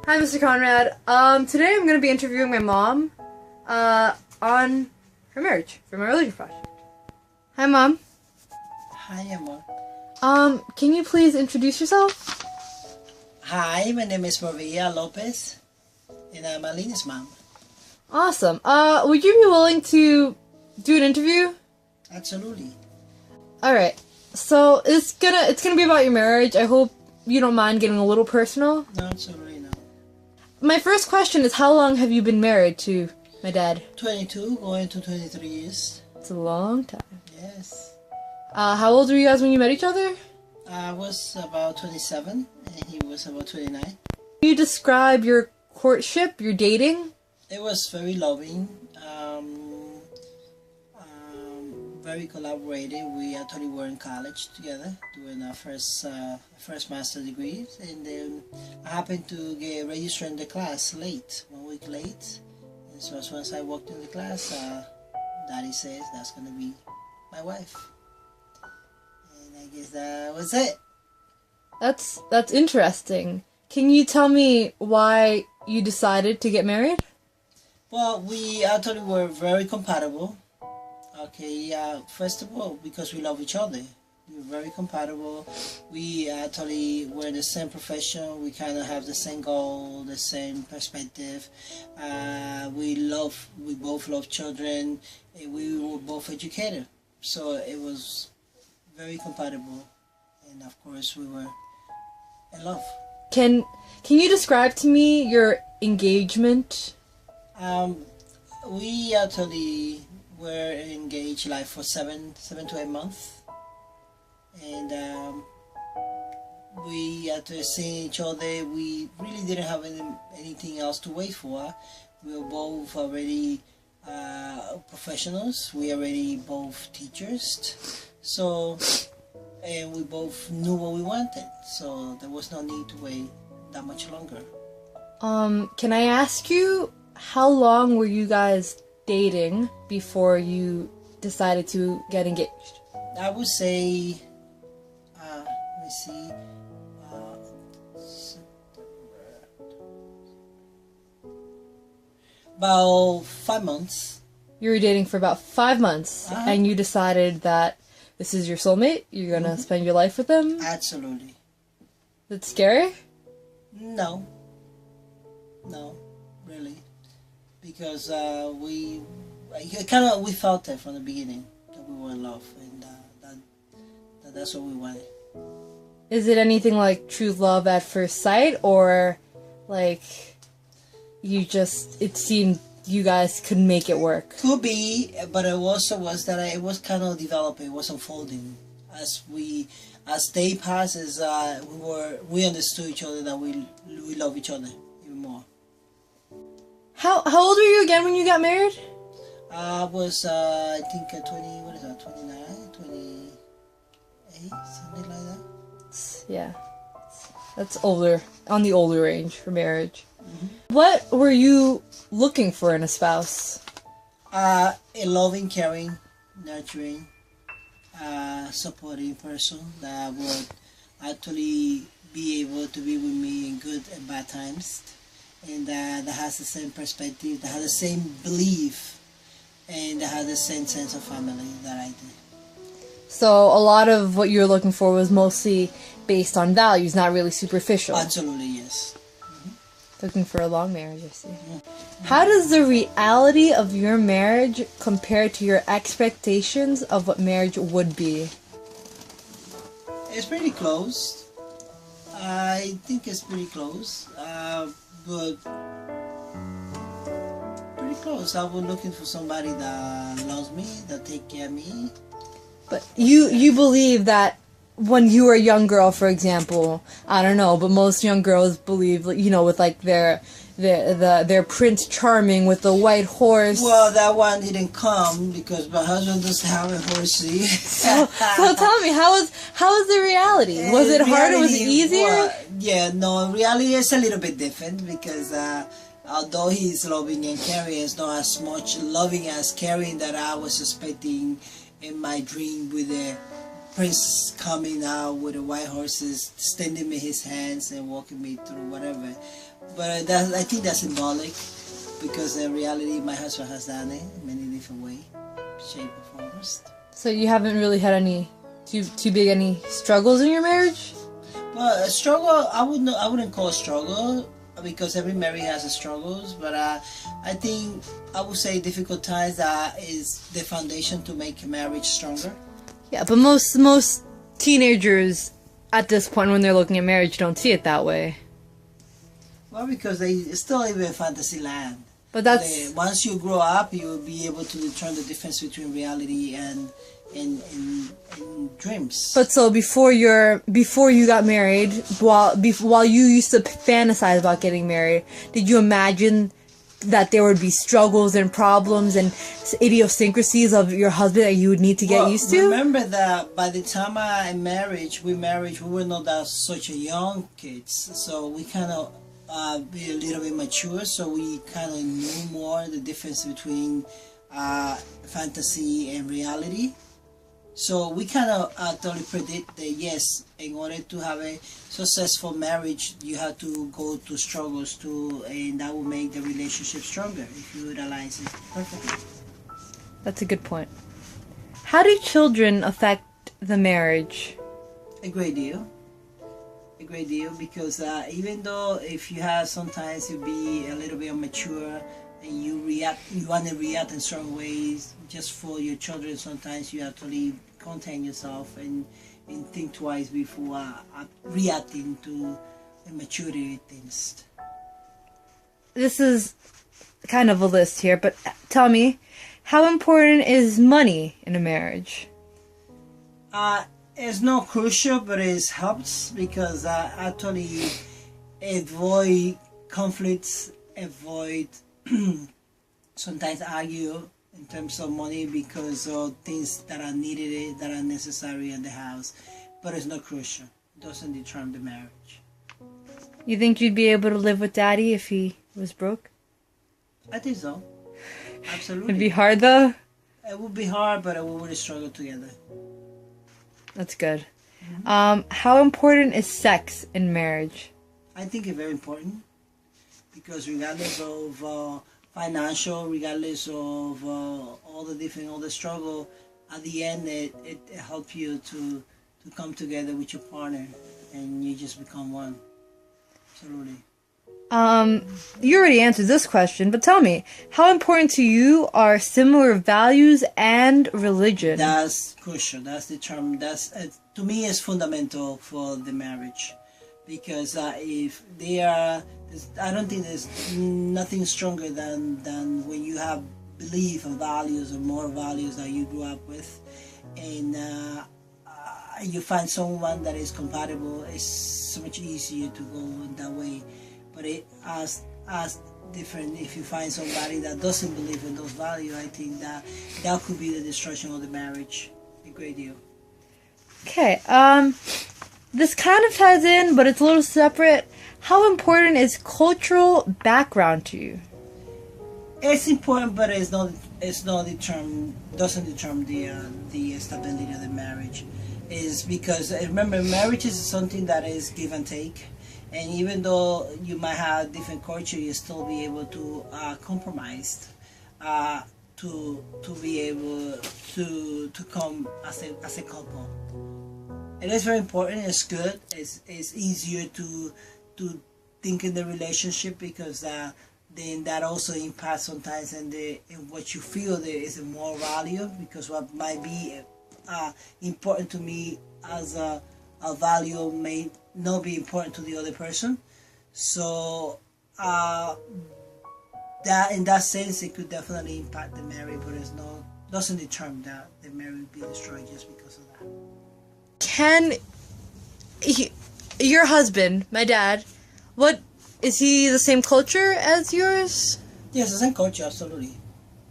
Hi, Mr. Conrad. Today I'm going to be interviewing my mom, on her marriage for my religion project. Hi, Mom. Hi, Emma. Can you please introduce yourself? Hi, my name is Arlene Lopez, and I'm Arlene's mom. Awesome. Would you be willing to do an interview? Absolutely. Alright. So, it's gonna be about your marriage. I hope you don't mind getting a little personal. No, absolutely not. My first question is, how long have you been married to my dad? 22, going to 23 years. It's a long time. Yes. How old were you guys when you met each other? I was about 27, and he was about 29. Can you describe your courtship, your dating? It was very loving, very collaborative. We actually were in college together doing our first master's degrees, and then I happened to get registered in the class late, 1 week late. And so as once I walked in the class, Daddy says that's gonna be my wife, and I guess that was it. That's interesting. Can you tell me why you decided to get married? Well, we actually were very compatible. Okay, first of all, because we love each other. We were very compatible. We actually were in the same profession. We kind of have the same goal, the same perspective. We both love children. And we were both educated. So it was very compatible. And of course, we were in love. Can you describe to me your engagement? We actually were engaged like for seven to 8 months, and we after seeing each other, we really didn't have anything else to wait for. We were both already professionals. We already both teachers, so and we both knew what we wanted. So there was no need to wait that much longer. Can I ask you, how long were you guys dating before you decided to get engaged? I would say, let me see, about 5 months. You were dating for about 5 months, and you decided that this is your soulmate, you're gonna spend your life with them? Absolutely. That's scary? No, really, because we felt it from the beginning that we were in love, and that's what we wanted. Is it anything like true love at first sight, or like it seemed you guys could make it work? Could be, but it also was that it was kind of developing, it was unfolding as day passes. We understood each other, that we love each other even more. How old were you again when you got married? I was, I think, 29, 28, something like that. Yeah. That's older, on the older range for marriage. Mm-hmm. What were you looking for in a spouse? A loving, caring, nurturing, supporting person that would actually be able to be with me in good and bad times, and that has the same perspective, that has the same belief, and that has the same sense of family that I do. So a lot of what you were looking for was mostly based on values, not really superficial. Absolutely, yes. Looking for a long marriage, I see. How does the reality of your marriage compare to your expectations of what marriage would be? It's pretty close. I think it's pretty close, but pretty close. I was looking for somebody that loves me, that takes care of me. But you believe that when you were a young girl, for example, I don't know, but most young girls believe, with like their Prince Charming with the white horse. Well, that one didn't come because my husband doesn't have a horse. So tell me, how was the reality? Was it harder? Was it easier? Well, yeah, no, reality is a little bit different because although he's loving and caring, it's not as much loving as caring that I was expecting in my dream with a prince coming out with the white horses, extending me his hands and walking me through whatever. But I think that's symbolic, because in reality my husband has done it in many different ways, shape or forms. So you haven't really had any any struggles in your marriage? Well, a struggle, I wouldn't call it struggle, because every marriage has its struggles. But I think I would say difficult times is the foundation to make a marriage stronger. Yeah, but most teenagers at this point when they're looking at marriage don't see it that way. Well, because they still live in fantasy land. But that's once you grow up, you will be able to determine the difference between reality and dreams. But so before you got married, while you used to fantasize about getting married, did you imagine that there would be struggles and problems and idiosyncrasies of your husband that you would need to get used to? Remember that by the time we were not that such a young kids, so we kind of be a little bit mature, so we kind of knew more the difference between fantasy and reality. So we kind of totally predict that yes, in order to have a successful marriage, you have to go through struggles too, and that will make the relationship stronger if you utilize it perfectly. That's a good point. How do children affect the marriage? A great deal. A great deal, because even though if you have sometimes you be a little bit immature and you want to react in certain ways, just for your children, sometimes you have to contain yourself and think twice before reacting to immaturity things. This is kind of a list here, but tell me, how important is money in a marriage? It's not crucial, but it helps, because actually avoid conflicts, avoid sometimes argue in terms of money because of things that are needed, that are necessary in the house, but it's not crucial. It doesn't determine the marriage. You think you'd be able to live with Daddy if he was broke? I think so. Absolutely. It'd be hard though? It would be hard, but we would struggle together. That's good. Mm-hmm. How important is sex in marriage? I think it's very important, because regardless of financial, regardless of all the struggle, at the end it helps you to come together with your partner, and you just become one. Absolutely. You already answered this question, but tell me, how important to you are similar values and religion? That's crucial. That's the term. That's to me is fundamental for the marriage, because if they are, I don't think there's nothing stronger than when you have belief and values or moral values that you grew up with, and you find someone that is compatible. It's so much easier to go in that way. But as different, if you find somebody that doesn't believe in those values, I think that could be the destruction of the marriage. A great deal. Okay, this kind of ties in, but it's a little separate. How important is cultural background to you? It's important, but it's not doesn't determine the stability of the marriage. Is because remember, marriage is something that is give and take. And even though you might have different culture, you still be able to compromise to be able to come as a couple. It is very important. It's good. It's easier to think in the relationship, because then that also impacts sometimes in what you feel there is a moral value, because what might be important to me as a value may not be important to the other person. So that in that sense it could definitely impact the marriage, but it's not doesn't determine that the marriage will be destroyed just because of that. Can your husband, my dad, what is he the same culture as yours? Yes, the same culture, absolutely.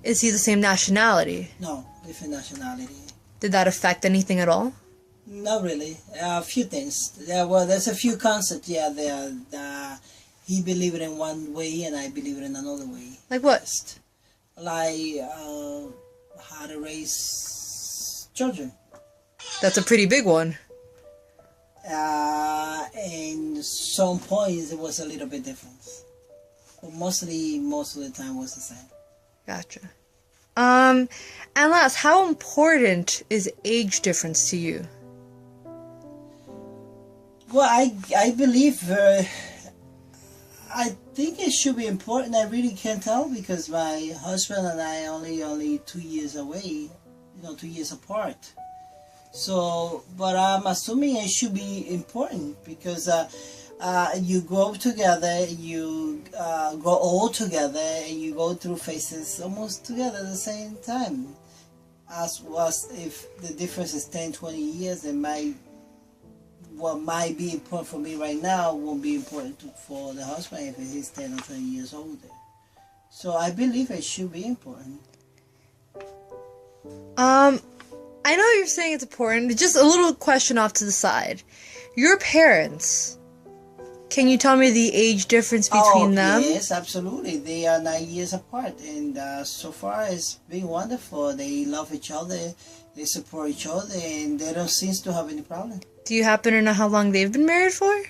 Is he the same nationality? No, different nationality. Did that affect anything at all? Not really. A few things. Well, there's a few concepts. Yeah, there. He believed it in one way, and I believe it in another way. Like what? Like how to raise children. That's a pretty big one. And some points it was a little bit different. But mostly, most of the time was the same. Gotcha. And last, how important is age difference to you? Well, I believe, I think it should be important. I really can't tell because my husband and I only 2 years away, 2 years apart. So, but I'm assuming it should be important because you grow together, you grow old together, and you go through phases almost together at the same time. As was if the difference is 10, 20 years, what might be important for me right now won't be important for the husband if he's 10 or 20 years older. So I believe it should be important. I know you're saying it's important. Just a little question off to the side. Your parents, can you tell me the age difference between them? Yes, absolutely. They are 9 years apart, and so far it's been wonderful. They love each other, they support each other, and they don't seem to have any problem. Do you happen to know how long they've been married for?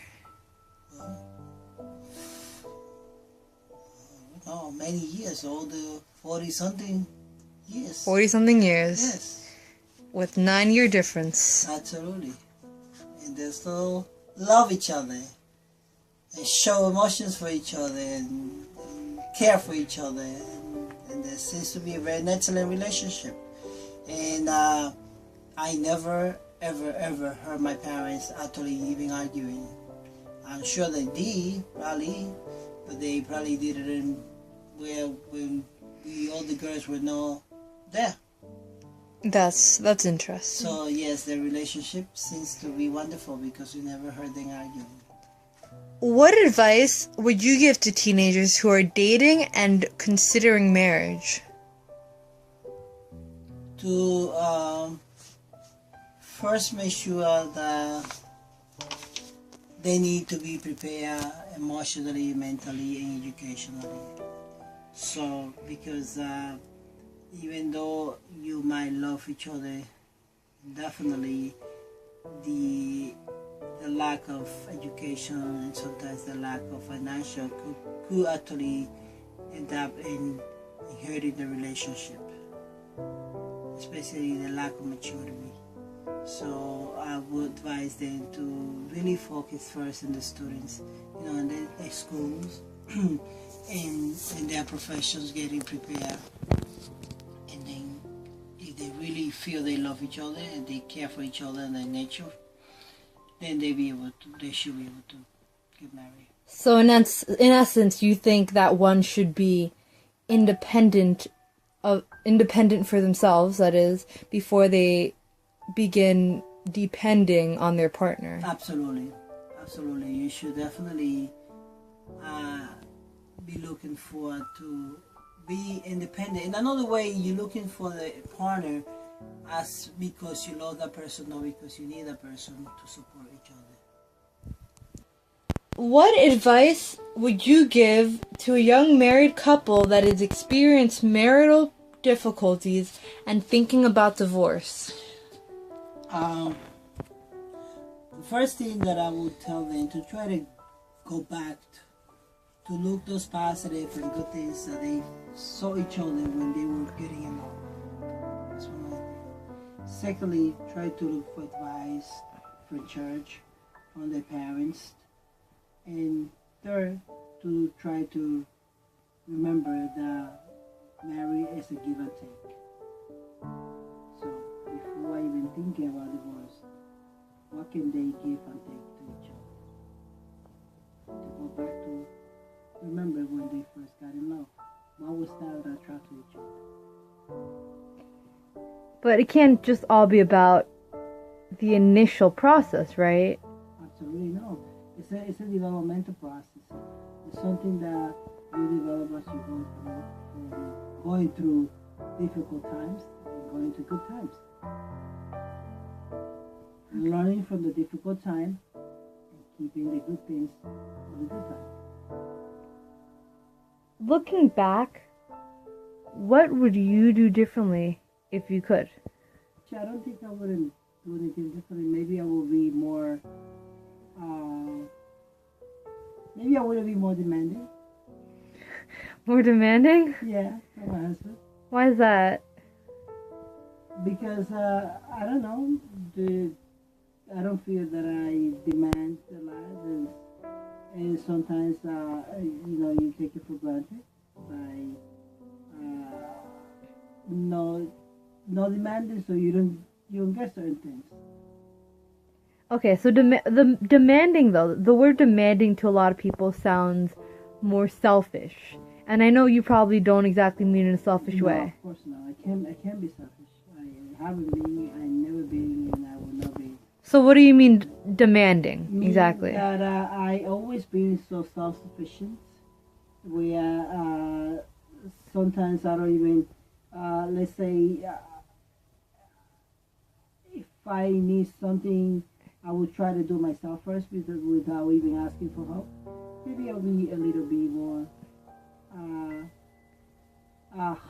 Oh, many years, all the 40-something years. 40-something years. Yes. With 9-year difference. Absolutely. And they still love each other and show emotions for each other and care for each other. And there seems to be a very excellent relationship. And I never, ever heard my parents actually even arguing. I'm sure they did, probably, but they probably did it when all the girls were not there. That's interesting. So yes, the relationship seems to be wonderful because we never heard them arguing. What advice would you give to teenagers who are dating and considering marriage? To first make sure that they need to be prepared emotionally, mentally, and educationally. So because even though you might love each other, definitely the lack of education and sometimes the lack of financial could actually end up in hurting the relationship, especially the lack of maturity. So I would advise them to really focus first on the students, in their schools and in their professions, getting prepared. And then if they really feel they love each other and they care for each other and their nature, then they should be able to get married. So in essence, you think that one should be independent for themselves, that is, before they begin depending on their partner. Absolutely. You should definitely be looking forward to be independent. In another way, you're looking for the partner as because you love that person, not because you need that person to support each other. What advice would you give to a young married couple that has experienced marital difficulties and thinking about divorce? The first thing that I would tell them to try to go back to look those positive and good things that they saw each other when they were getting along. That's one of the things. Secondly, try to look for advice from church, from their parents. And third, to try to remember that marriage is a give and take. So before even thinking about divorce, what can they give and take to each other? To go back to remember when they first got in love. What was that attracted each other? But it can't just all be about the initial process, right? Absolutely no. It's a developmental process. It's something that you develop as you go through, going through difficult times and going to good times. Learning from the difficult time and keeping the good things for the good time. Looking back, what would you do differently if you could? I don't think I wouldn't do anything differently. Maybe I will be more. Maybe I would be more demanding. More demanding? Yeah, from my husband. Why is that? Because I don't know. I don't feel that I demand a lot, and sometimes you take it for granted by no demanding, so you don't get certain things. Okay, so the demanding though, the word demanding to a lot of people sounds more selfish, and I know you probably don't exactly mean it in a selfish No, way. of course not. I can't be selfish. I haven't been. I never been, and I will not be. So what do you mean demanding exactly? That I always been so self-sufficient. Where sometimes I don't even. Let's say if I need something, I would try to do myself first without even asking for help. Maybe I'll be a little bit more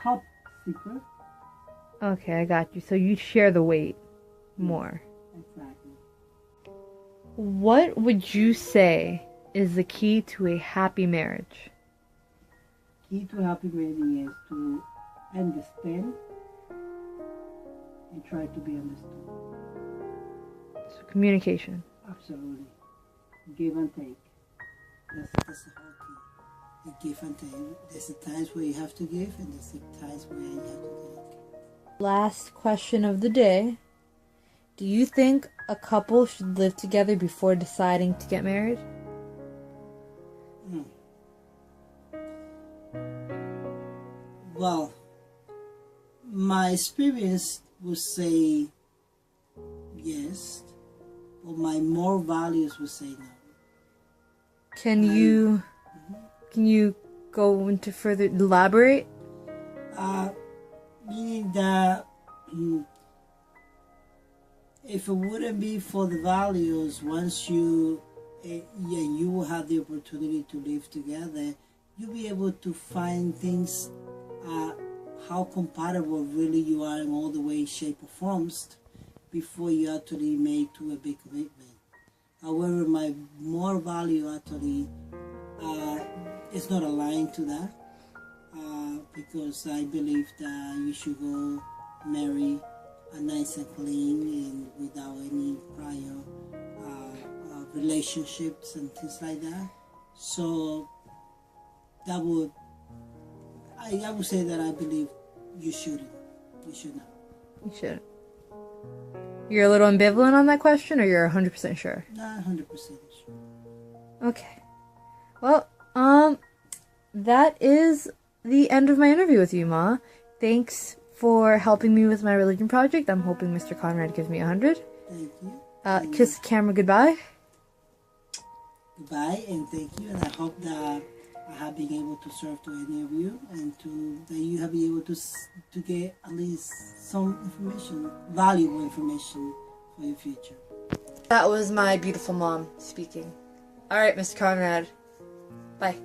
help seeker. Okay, I got you. So you share the weight more. Exactly. What would you say is the key to a happy marriage? Key to happy marriage is to understand and try to be understood. So communication. Absolutely. Give and take. That's the whole key. The give and take. There's the times where you have to give, and there's the times where you have to take. Last question of the day. Do you think a couple should live together before deciding to get married? Well, my experience would say yes, but my moral values would say no. Can you go into further elaborate? Meaning that if it wouldn't be for the values, once you will have the opportunity to live together, you'll be able to find things, how compatible really you are in all the ways, shape, or forms before you actually make to a big commitment. However, my moral value actually is not aligned to that because I believe that you should go marry a nice and clean and without any prior relationships and things like that. So that would, I would say that I believe you shouldn't. You should not. You should. You're a little ambivalent on that question, or you're 100% sure? Not 100% sure. Okay. Well, that is the end of my interview with you, Ma. Thanks for helping me with my religion project. I'm hoping Mr. Conrad gives me 100. Thank you. Kiss the camera goodbye. Goodbye, and thank you. And I hope that I have been able to serve to any of you, and that you have been able to get at least some information, valuable information for your future. That was my beautiful mom speaking. All right, Mr. Conrad. Bye.